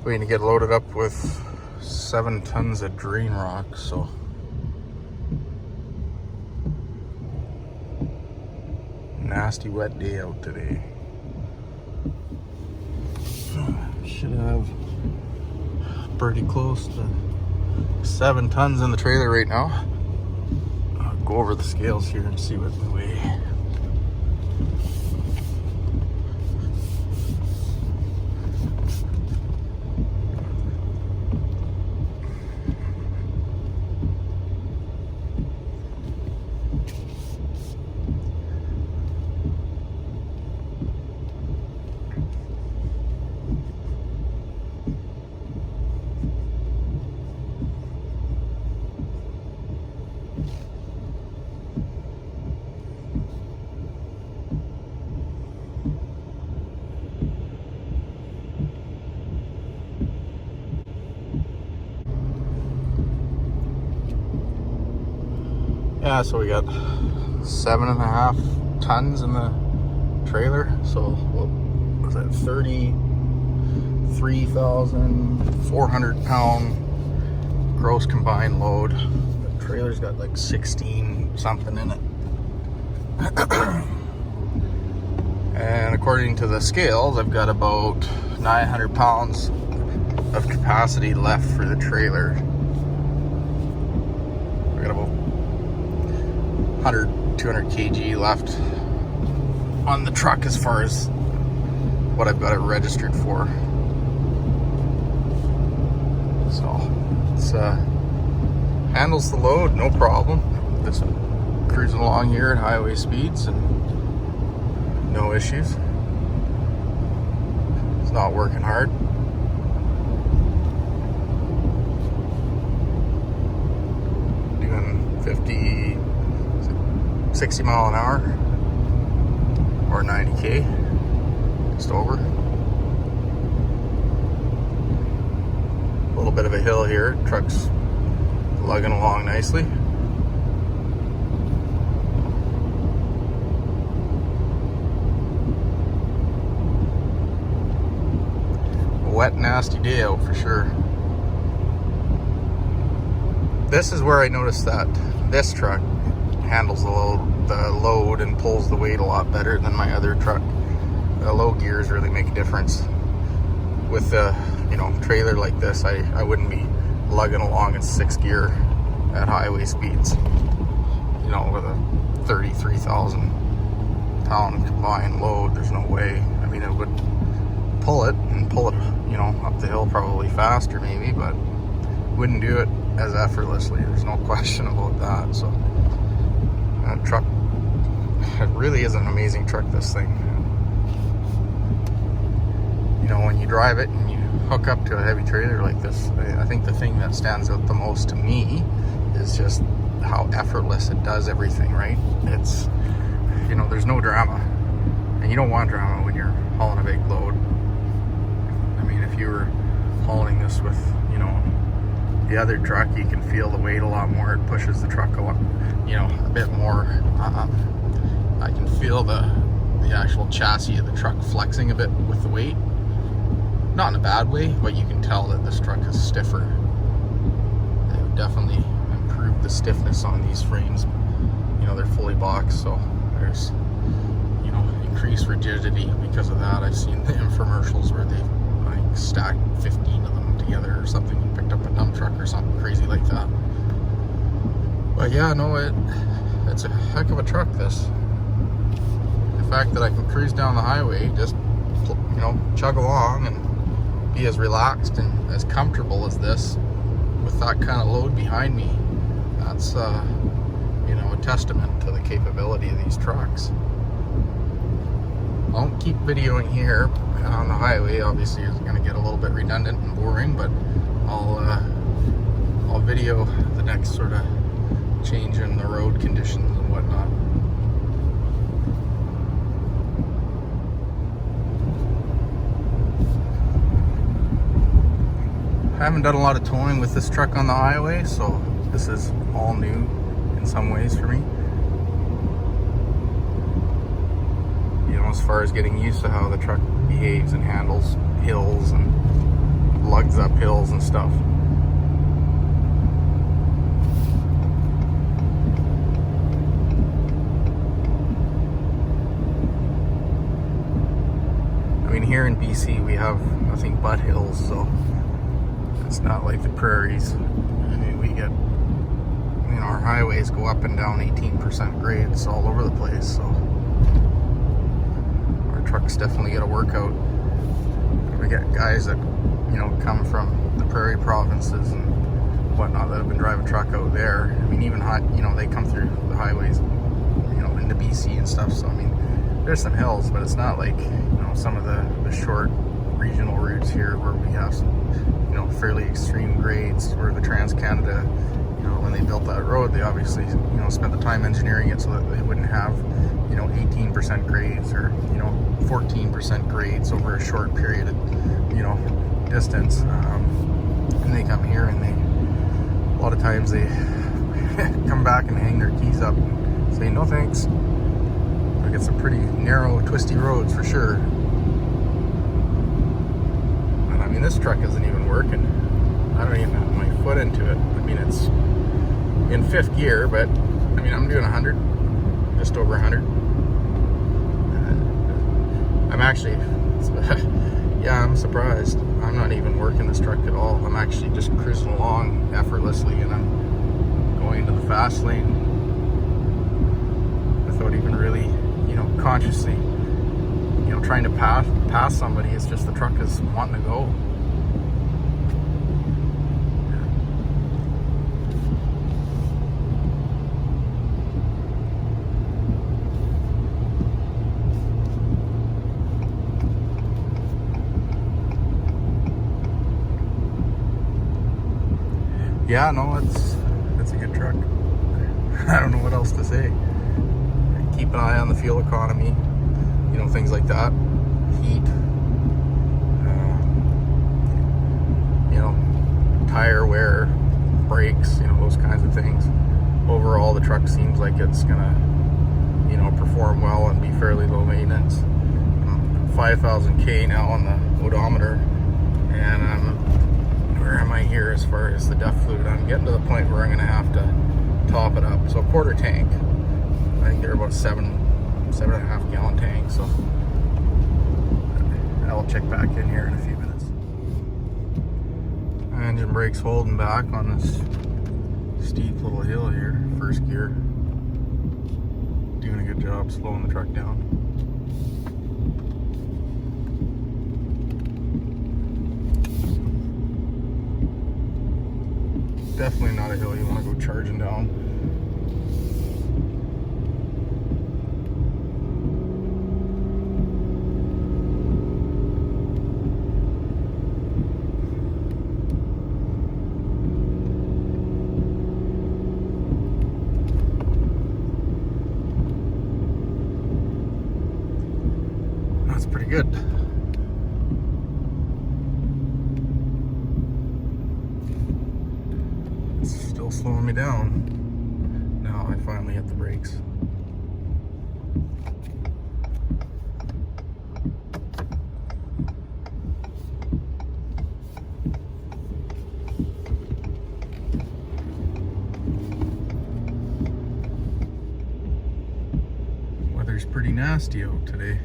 waiting to get loaded up with 7 tons of drain rock, so nasty wet day out today. Should have pretty close to 7 tons in the trailer right now. I'll go over the scales here and see what we weigh. Yeah, so we got 7.5 tons in the trailer. So what was that? 33,400 pound gross combined load. The trailer's got like 16 something in it. And according to the scales, I've got about 900 pounds of capacity left for the trailer. We got about 200 kg left on the truck as far as what I've got it registered for. So it's handles the load, no problem. Just cruising along here at highway speeds and no issues. It's not working hard. Doing 60 mile an hour or 90k, just over. A little bit of a hill here, truck's lugging along nicely. A wet, nasty day out for sure. This is where I noticed that this truck handles the load and pulls the weight a lot better than my other truck. The low gears really make a difference. With a trailer like this, I wouldn't be lugging along in 6th gear at highway speeds, with a 33,000 pound combined load. There's no way. I mean, it would pull it up the hill probably faster maybe, but wouldn't do it as effortlessly. There's no question about that. So that truck, it really is an amazing truck, this thing. When you drive it and you hook up to a heavy trailer like this, I think the thing that stands out the most to me is just how effortless it does everything, right? It's, there's no drama. And you don't want drama when you're hauling a big load. I mean, if you were hauling this with, the other truck, you can feel the weight a lot more. It pushes the truck a lot, a bit more. I can feel the actual chassis of the truck flexing a bit with the weight. Not in a bad way, but you can tell that this truck is stiffer. They've definitely improved the stiffness on these frames. They're fully boxed, so there's, increased rigidity because of that. I've seen the infomercials where they stacked 15 of them together or something and picked up a dump truck or something crazy like that. But yeah, no, it's a heck of a truck, this. The fact that I can cruise down the highway, just, chug along and be as relaxed and as comfortable as this with that kind of load behind me, that's, a testament to the capability of these trucks. I won't keep videoing here on the highway. Obviously it's going to get a little bit redundant and boring, but I'll video the next sort of change in the road conditions and whatnot. I haven't done a lot of towing with this truck on the highway, so this is all new in some ways for me. As far as getting used to how the truck behaves and handles hills and lugs up hills and stuff. I mean, here in BC we have nothing but hills, so it's not like the prairies. I mean, we get, you know, our highways go up and down 18% grades all over the place, so our trucks definitely get a workout. We get guys that, you know, come from the prairie provinces and whatnot that have been driving truck out there. I mean, even hot, you know, they come through the highways, you know, into BC and stuff. So I mean, there's some hills, but it's not like, you know, some of the short regional routes here where we have some, you know, fairly extreme grades. Where the Trans-Canada, you know, when they built that road, they obviously, you know, spent the time engineering it so that they wouldn't have, you know, 18% grades or, you know, 14% grades over a short period of, you know, distance. And they come here and they, a lot of times they come back and hang their keys up and say no thanks. Like, it's a pretty narrow, twisty roads for sure. And I mean, this truck isn't even working. I don't even have my foot into it. I mean, it's in 5th gear, but I mean, I'm doing 100, just over 100. I'm actually, yeah, I'm surprised. I'm not even working this truck at all. I'm actually just cruising along effortlessly, and I'm going into the fast lane without even really, you know, consciously, you know, trying to pass somebody. It's just the truck is wanting to go. Yeah, no, it's a good truck. I don't know what else to say. Keep an eye on the fuel economy, you know, things like that. Heat, you know, tire wear, brakes, you know, those kinds of things. Overall, the truck seems like it's gonna, you know, perform well and be fairly low maintenance. 5,000 K now on the odometer, and where am I here as far as the DEF fluid? I'm getting to the point where I'm going to have to top it up. So a quarter tank. I think they're about 7.5 gallon tanks. So I'll check back in here in a few minutes. Engine brake's holding back on this steep little hill here. 1st gear. Doing a good job slowing the truck down. Definitely not a hill you want to go charging down. That's pretty good. Still slowing me down. Now I finally hit the brakes. Weather's pretty nasty out today.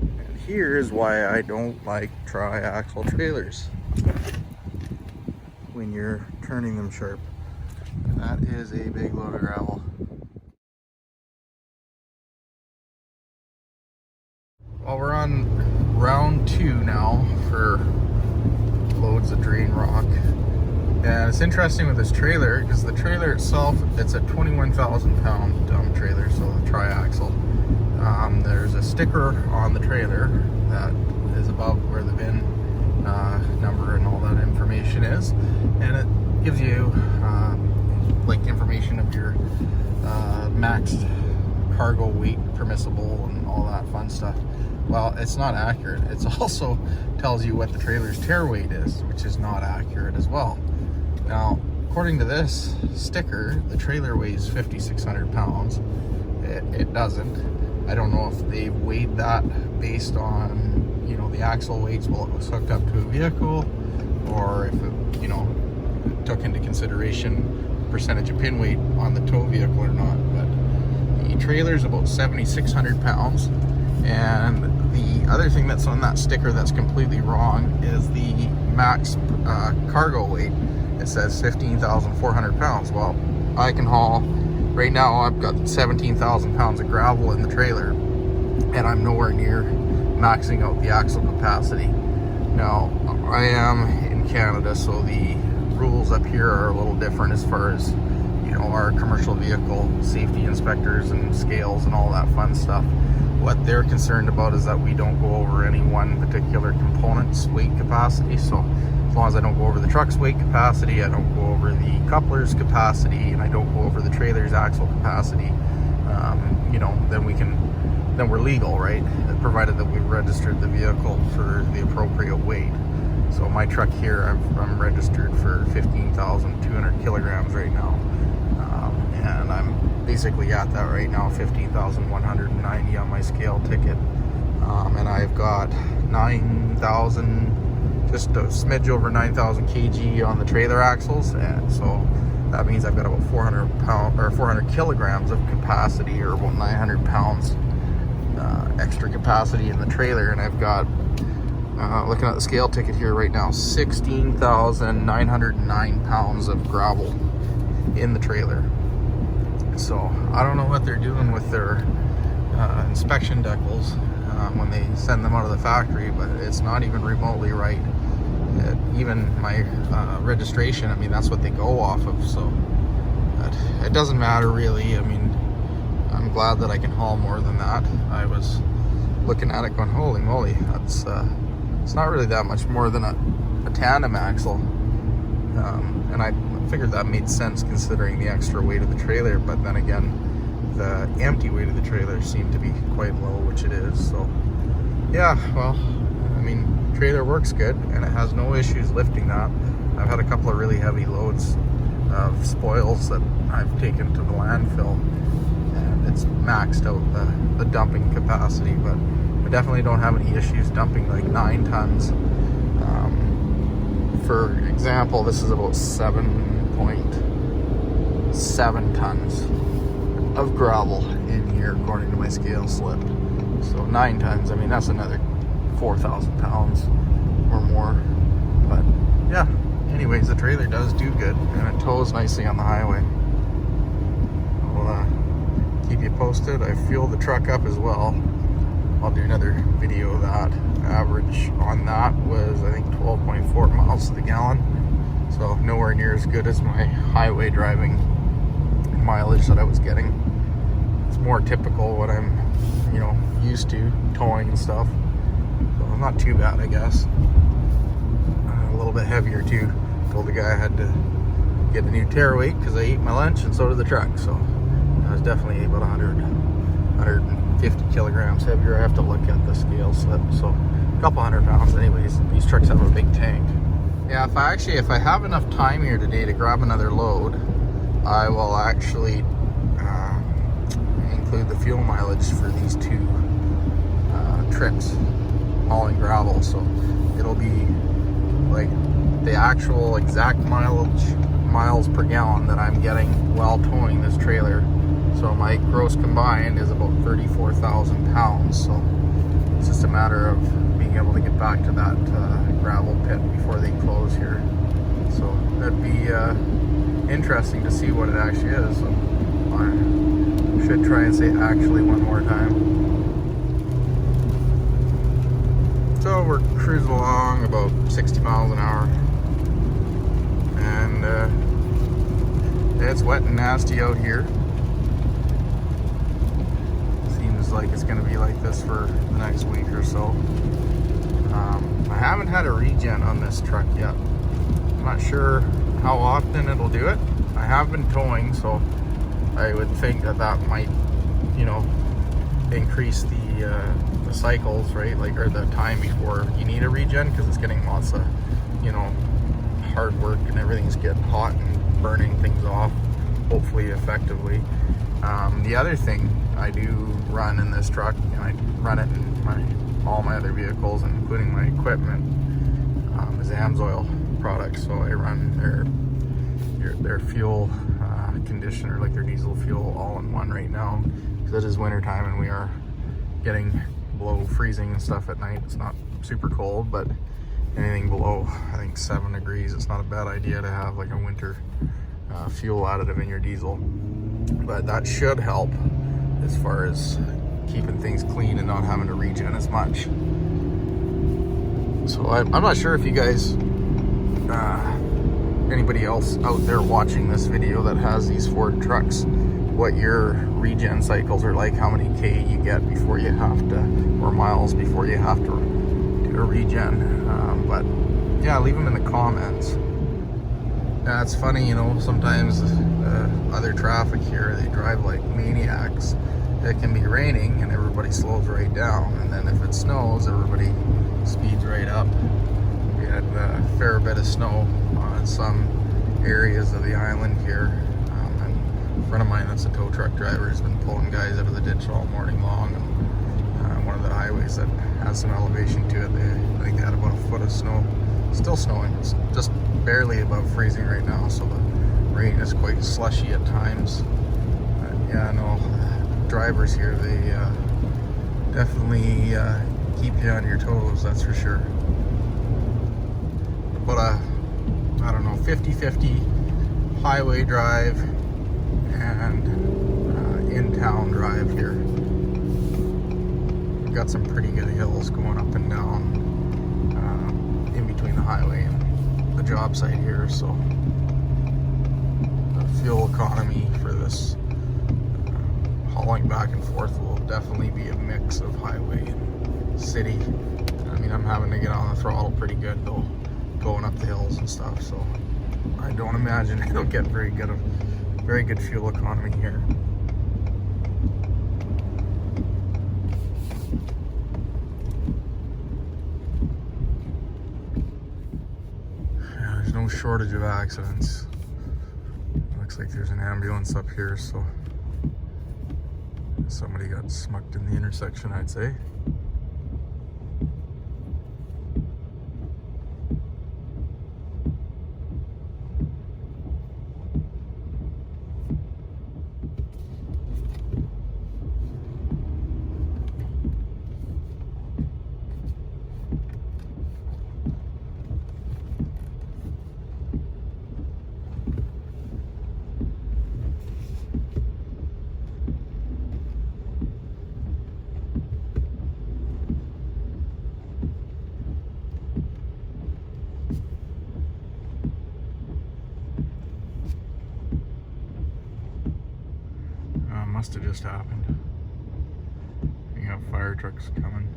And here's why I don't like tri-axle trailers when you're turning them sharp. And that is a big load of gravel. Well, we're on round 2 now for loads of drain rock. And it's interesting with this trailer because the trailer itself, it's a 21,000 pound dump trailer, so the tri-axle. There's a sticker on the trailer that is above where the VIN number and all that information is, and it gives you like information of your max cargo weight permissible and all that fun stuff. Well, it's not accurate. It also tells you what the trailer's tear weight is, which is not accurate as well. Now, according to this sticker, the trailer weighs 5,600 pounds. It doesn't. I don't know if they've weighed that based on you know, the axle weights while it was hooked up to a vehicle, or if it, you know, took into consideration percentage of pin weight on the tow vehicle or not. But the trailer is about 7,600 pounds, and the other thing that's on that sticker that's completely wrong is the max cargo weight. It says 15,400 pounds. Well, I can haul, right now I've got 17,000 pounds of gravel in the trailer, and I'm nowhere near maxing out the axle capacity. Now, I am in Canada, so the rules up here are a little different as far as, you know, our commercial vehicle safety inspectors and scales and all that fun stuff. What they're concerned about is that we don't go over any one particular component's weight capacity. So as long as I don't go over the truck's weight capacity, I don't go over the coupler's capacity, and I don't go over the trailer's axle capacity, you know, then we're legal, right? Provided that we've registered the vehicle for the appropriate weight. So my truck here, I'm registered for 15,200 kilograms right now, and I'm basically at that right now, 15,190 on my scale ticket, and I've got 9,000, just a smidge over 9,000 kg on the trailer axles, and so that means I've got about 400 kilograms of capacity, or about 900 pounds extra capacity in the trailer. And I've got, looking at the scale ticket here right now, 16,909 pounds of gravel in the trailer. So I don't know what they're doing with their inspection decals when they send them out of the factory, but it's not even remotely right. Even my registration, I mean, that's what they go off of, so it doesn't matter really. I mean, I'm glad that I can haul more than that. I was looking at it going, holy moly, that's it's not really that much more than a tandem axle, and I figured that made sense considering the extra weight of the trailer. But then again, the empty weight of the trailer seemed to be quite low, which it is. So yeah, well, I mean, trailer works good and it has no issues lifting that. I've had a couple of really heavy loads of spoils that I've taken to the landfill, and it's maxed out the dumping capacity, but I definitely don't have any issues dumping like 9 tons. For example, this is about 7.7 tons of gravel in here according to my scale slip. So 9 tons, I mean, that's another 4,000 pounds or more. But yeah, anyways, the trailer does do good and it tows nicely on the highway. I'll keep you posted. I fueled the truck up as well. I'll do another video of that. Average on that was, I think, 12.4 miles to the gallon. So nowhere near as good as my highway driving mileage that I was getting. It's more typical what I'm, you know, used to towing and stuff. So not too bad, I guess. A little bit heavier too. Told the guy I had to get a new tare weight because I ate my lunch and so did the truck. So I was definitely about 150 kilograms heavier. I have to look at the scale slip. So a couple 100 pounds. Anyways, these trucks have a big tank. Yeah, if I have enough time here today to grab another load, I will actually include the fuel mileage for these 2 trips hauling gravel. So it'll be like the actual exact miles per gallon that I'm getting while towing this trailer. So my gross combined is about 34,000 pounds. So it's just a matter of being able to get back to that gravel pit before they close here. So that'd be interesting to see what it actually is. So I should try and say actually one more time. So we're cruising along about 60 miles an hour, and it's wet and nasty out here. Seems like it's going to be like this for the next week or so. I haven't had a regen on this truck yet. I'm not sure how often it'll do it. I have been towing, so I would think that might, you know, increase the cycles, right? Like, or the time before you need a regen, because it's getting lots of, you know, hard work and everything's getting hot and burning things off, hopefully effectively. The other thing I do run in this truck, and I run it in my all my other vehicles, including my equipment, is AMSOIL products. So I run their fuel conditioner, like their diesel fuel, all in one right now, because it is winter time and we are getting below freezing and stuff at night. It's not super cold, but anything below, I think, 7 degrees, it's not a bad idea to have like a winter fuel additive in your diesel. But that should help as far as keeping things clean and not having to regen as much. So I'm not sure if you guys, anybody else out there watching this video that has these Ford trucks, what your regen cycles are like, how many K you get before you have to, or miles before you have to do a regen. But yeah, leave them in the comments. Yeah, it's funny, you know, sometimes other traffic here, they drive like maniacs. It can be raining and everybody slows right down, and then if it snows, everybody speeds right up. We had a fair bit of snow in some areas of the island here. And a friend of mine that's a tow truck driver has been pulling guys out of the ditch all morning long. And one of the highways that has some elevation to it, I think they had about a foot of snow. Still snowing. It's just barely above freezing right now, so the rain is quite slushy at times. Yeah, no, drivers here, they definitely keep you on your toes, that's for sure. But I don't know, 50-50 highway drive and in-town drive here. We've got some pretty good hills going up and down in between the highway and the job site here, so the fuel economy for this hauling back and forth will definitely be a mix of highway and city. I mean, I'm having to get on the throttle pretty good though, going up the hills and stuff, so I don't imagine it'll get very good fuel economy here. Yeah, there's no shortage of accidents. Looks like there's an ambulance up here, so somebody got smucked in the intersection, I'd say. Must have just happened. You have fire trucks coming.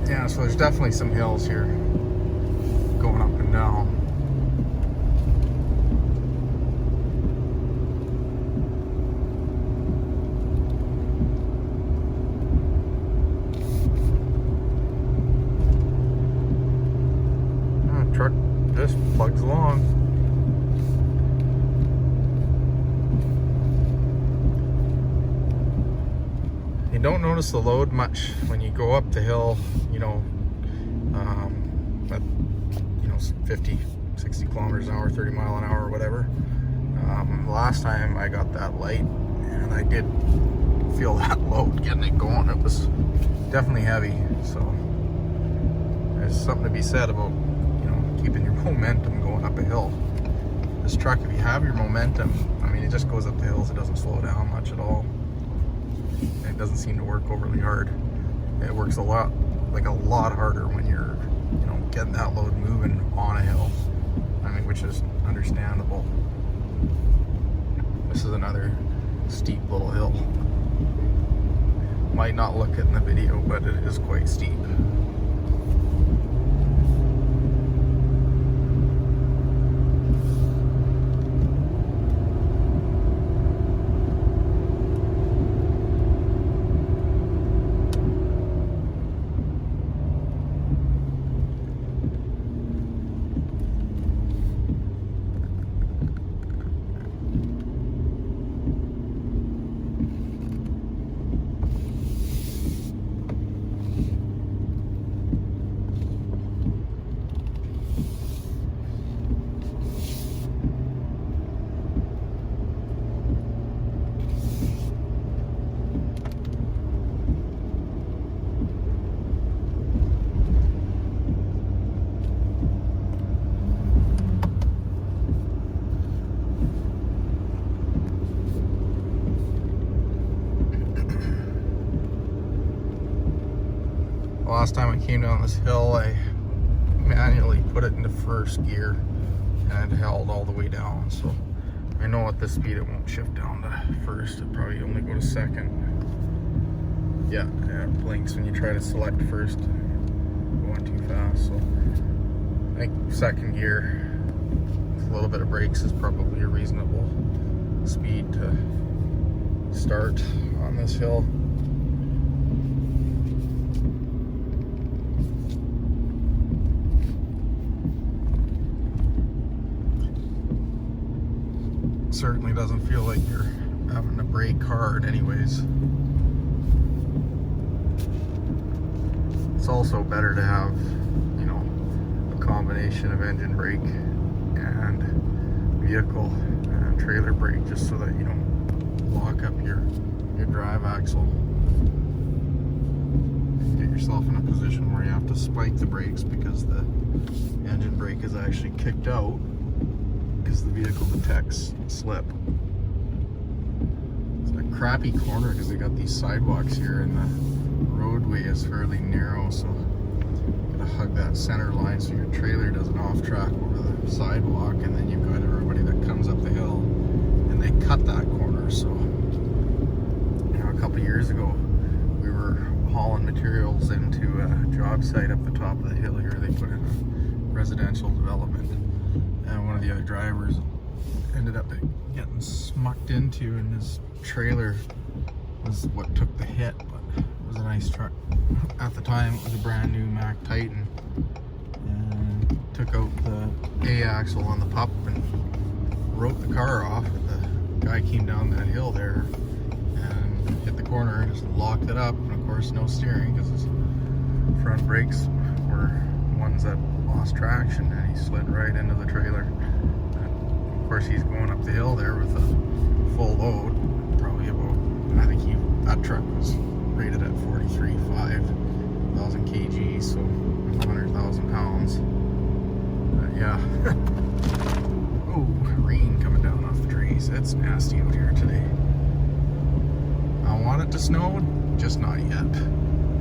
Yeah, so there's definitely some hills here going up and down. Truck just plugs along. You don't notice the load much when you go up the hill, you know, at, you know, 50, 60 kilometers an hour, 30 mile an hour or whatever. Last time I got that light and I did feel that load getting it going. It was definitely heavy, so there's something to be said about keeping your momentum going up a hill. This truck, if you have your momentum, I mean, it just goes up the hills. It doesn't slow down much at all. It doesn't seem to work overly hard. It works a lot harder when you're, you know, getting that load moving on a hill. I mean, which is understandable. This is another steep little hill. Might not look it in the video, but it is quite steep. came down this hill, I manually put it into first gear and it held all the way down. So I know at this speed it won't shift down to first, it'll probably only go to second. Yeah, it blinks when you try to select first, going too fast. So I think second gear with a little bit of brakes is probably a reasonable speed to start on this hill. Certainly doesn't feel like you're having to brake hard anyways. It's also better to have, you know, a combination of engine brake and vehicle and trailer brake, just so that you don't lock up your drive axle. Get yourself in a position where you have to spike the brakes because the engine brake is actually kicked out because the vehicle detects slip. It's a crappy corner because they got these sidewalks here and the roadway is fairly narrow, so you gotta hug that center line so your trailer doesn't off track over the sidewalk, and then you've got everybody that comes up the hill and they cut that corner. So, you know, a couple of years ago we were hauling materials into a job site up the top of the hill here. They put in a residential development, and one of the other drivers ended up getting smucked into, and his trailer was what took the hit. But it was a nice truck. At the time it was a brand new Mack Titan, and took out the A-axle on the pup and wrote the car off. The guy came down that hill there and hit the corner and just locked it up, and of course no steering because his front brakes were ones that lost traction, and he slid right into the trailer. And of course he's going up the hill there with a full load, probably about, I think that truck was rated at 43,500 kg, so 100,000 pounds. But yeah. Oh, rain coming down off the trees. It's nasty out here today. I want it to snow, just not yet.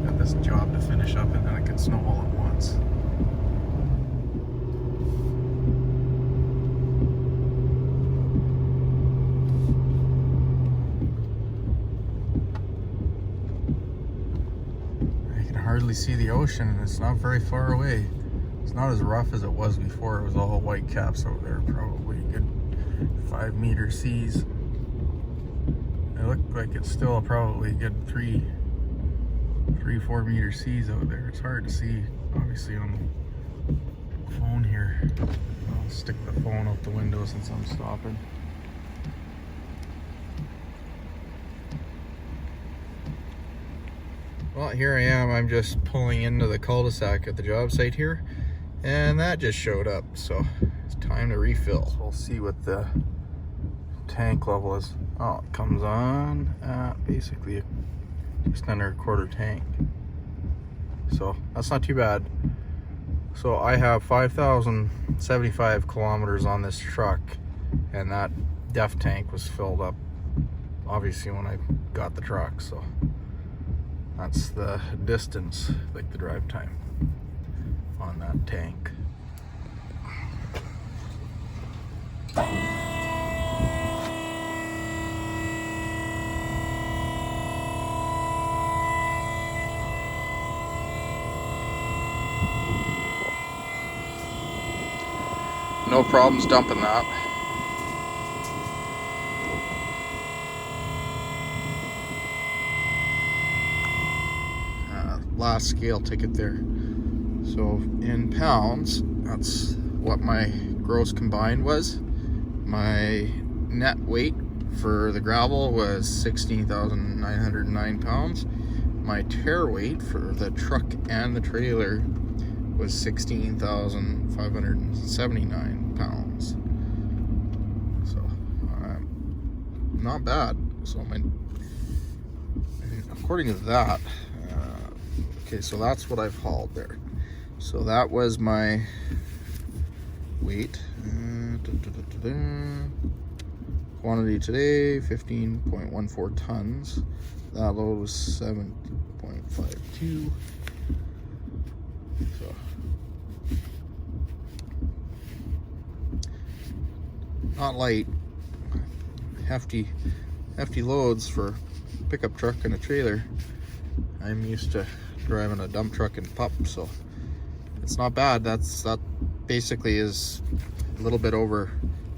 Got this job to finish up and then it can snow all at once. Hardly see the ocean, and it's not very far away. It's not as rough as it was before. It was all white caps out there, probably a good 5 meter seas. It looked like it's still probably a good 3-4 meter seas out there. It's hard to see, obviously, on the phone here. I'll stick the phone out the window since I'm stopping. Well, here I am. I'm just pulling into the cul-de-sac at the job site here, and that just showed up, so it's time to refill. So we'll see what the tank level is. Oh, it comes on at basically just under a quarter tank, so that's not too bad. So I have 5,075 kilometers on this truck, and that DEF tank was filled up obviously when I got the truck, so that's the distance, like the drive time on that tank. No problems dumping that. Last scale ticket there. So in pounds, that's what my gross combined was. My net weight for the gravel was 16,909 pounds. My tare weight for the truck and the trailer was 16,579 pounds. So not bad. So according to that, okay, so that's what I've hauled there. So that was my weight. Quantity today, 15.14 tons. That load was 7.52. not light, hefty loads for a pickup truck and a trailer. I'm used to driving a dump truck and pup, so it's not bad. That basically is a little bit over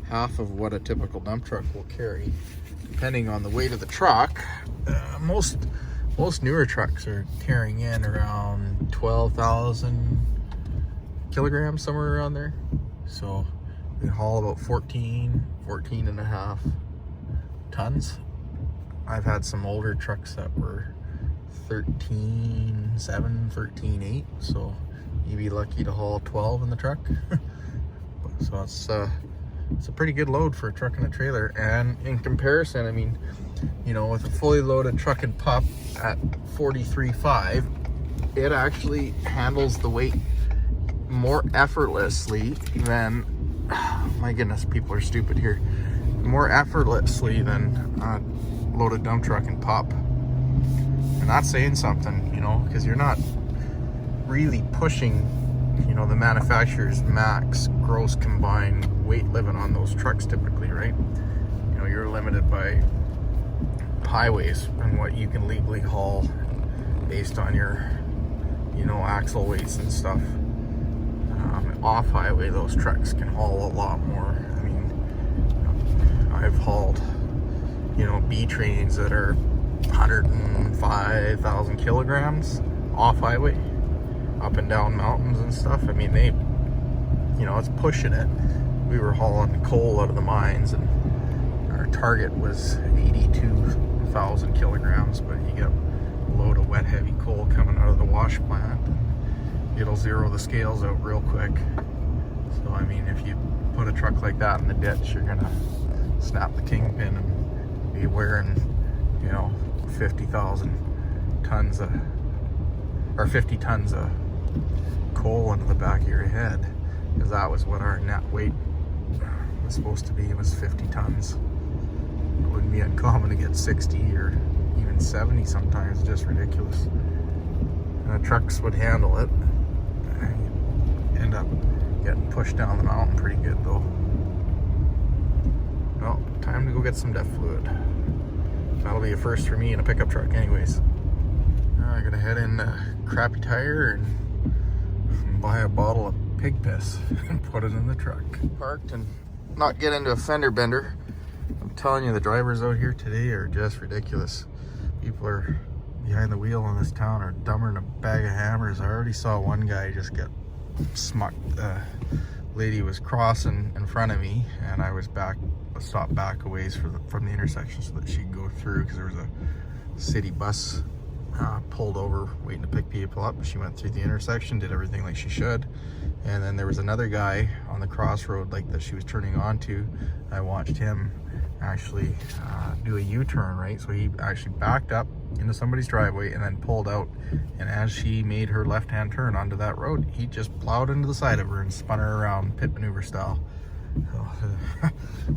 half of what a typical dump truck will carry, depending on the weight of the truck. Most newer trucks are carrying in around 12,000 kilograms, somewhere around there. So we haul about 14 and a half tons. I've had some older trucks that were 13.7, 13.8, so you'd be lucky to haul 12 in the truck. So it's a pretty good load for a truck and a trailer. And in comparison, I mean, you know, with a fully loaded truck and pup at 43.5, it actually handles the weight more effortlessly than, my goodness, people are stupid here, more effortlessly than a loaded dump truck and pup. And that's saying something, you know, because you're not really pushing, you know, the manufacturer's max gross combined weight limit on those trucks typically, right? You know, you're limited by highways and what you can legally haul based on your, you know, axle weights and stuff. Off highway, those trucks can haul a lot more. I mean, I've hauled, you know, B trains that are 105,000 kilograms off highway, up and down mountains and stuff. I mean, they, you know, it's pushing it. We were hauling coal out of the mines, and our target was 82,000 kilograms, but you get a load of wet heavy coal coming out of the wash plant, it'll zero the scales out real quick. So I mean, if you put a truck like that in the ditch, you're gonna snap the kingpin and be wearing, you know, 50,000 tons of, or 50 tons of coal into the back of your head, because that was what our net weight was supposed to be. It was 50 tons. It wouldn't be uncommon to get 60 or even 70 sometimes. Just ridiculous. And the trucks would handle it. End up getting pushed down the mountain pretty good though. Well, time to go get some DEF fluid. That'll be a first for me in a pickup truck anyways. I'm gonna head in Crappy Tire and buy a bottle of pig piss and put it in the truck. Parked and not get into a fender bender. I'm telling you, the drivers out here today are just ridiculous. People are behind the wheel in this town are dumber than a bag of hammers. I already saw one guy just get smucked. The lady was crossing in front of me, and I was stopped back a ways from the intersection so that she could go through, because there was a city bus pulled over waiting to pick people up. She went through the intersection, did everything like she should, and then there was another guy on the crossroad like that she was turning onto. I watched him actually do a U-turn, right? So he actually backed up into somebody's driveway and then pulled out, and as she made her left-hand turn onto that road, he just plowed into the side of her and spun her around pit maneuver style. So,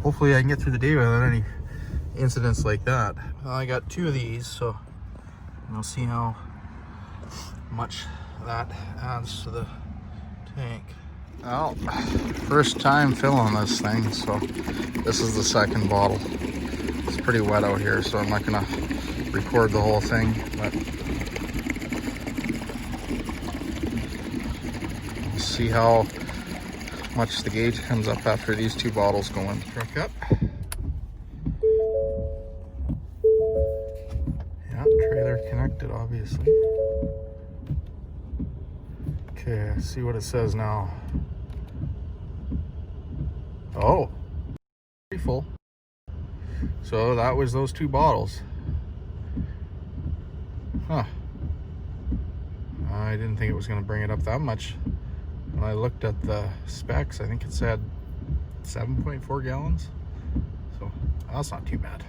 hopefully I can get through the day without any incidents like that. Well, I got 2 of these, so we'll see how much that adds to the tank. Well, first time filling this thing, so this is the second bottle. It's pretty wet out here, so I'm not gonna record the whole thing, but we'll see how much the gauge comes up after these 2 bottles go in. Truck up. Yeah, trailer connected, obviously. Okay, see what it says now. Oh, pretty full. So that was those 2 bottles. Huh. I didn't think it was going to bring it up that much. When I looked at the specs, I think it said 7.4 gallons. So that's not too bad.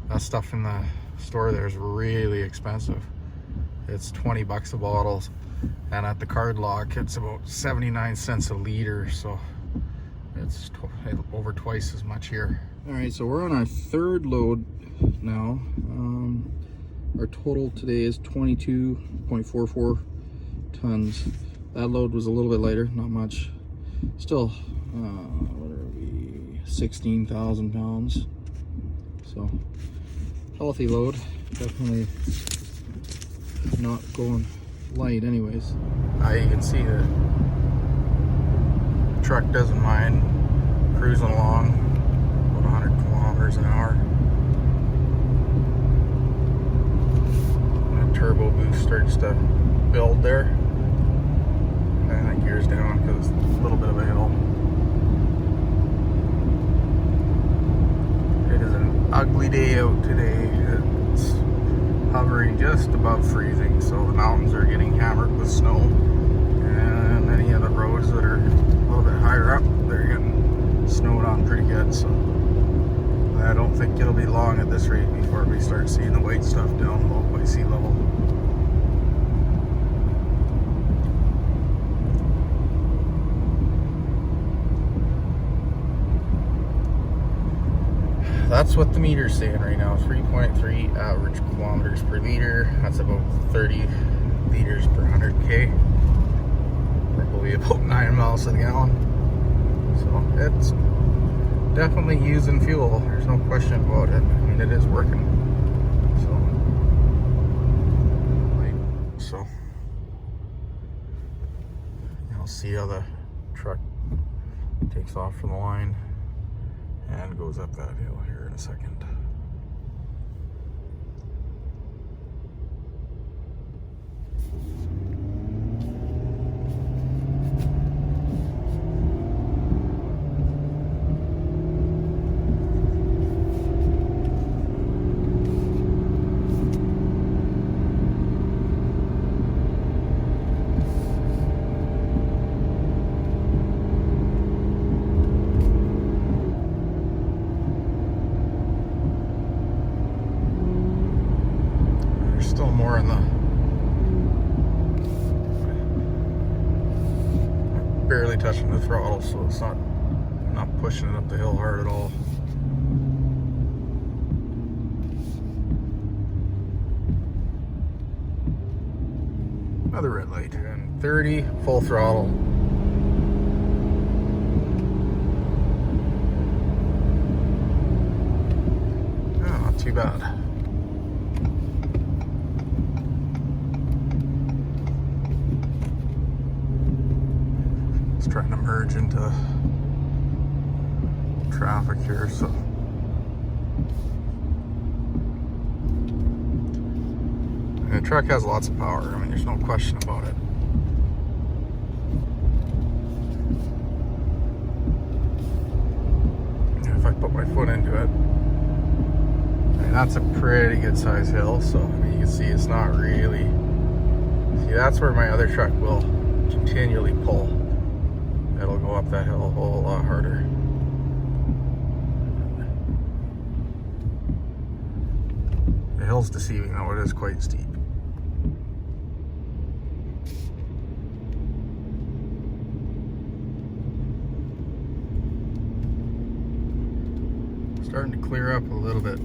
That stuff in the store there is really expensive. It's 20 bucks a bottle, and at the card lock it's about 79 cents a liter, so it's over twice as much here. All right, so we're on our 3rd load now. Our total today is 22.44 tons. That load was a little bit lighter, not much. Still, what are we? 16,000 pounds. So healthy load, definitely not going light anyways. You can see the truck doesn't mind cruising along about 100 kilometers an hour. The turbo boost starts to build there, and that gears down because it's a little bit of a hill. It is an ugly day out today. It's hovering just above freezing, so the mountains are getting hammered with snow, and any of the roads that are a little bit higher up, they're getting snowed on pretty good. So I don't think it'll be long at this rate before we start seeing the white stuff down low by sea level. That's what the meter's saying right now, 3.3 average kilometers per liter. That's about 30 liters per 100K. Probably about 9 miles to the gallon. So it's definitely using fuel. There's no question about it. I mean, it is working. So you'll see how the truck takes off from the line and goes up that hill here in a second. Still more in the barely touching the throttle, so it's not pushing it up the hill hard at all. Another red light. And 30 full throttle. Oh, not too bad. Trying to merge into traffic here, so and the truck has lots of power. I mean, there's no question about it. And if I put my foot into it, I mean, that's a pretty good size hill, so I mean, you can see it's not really, see, that's where my other truck will continually pull. It'll go up that hill a whole lot harder. The hill's deceiving though, it is quite steep. Starting to clear up a little bit.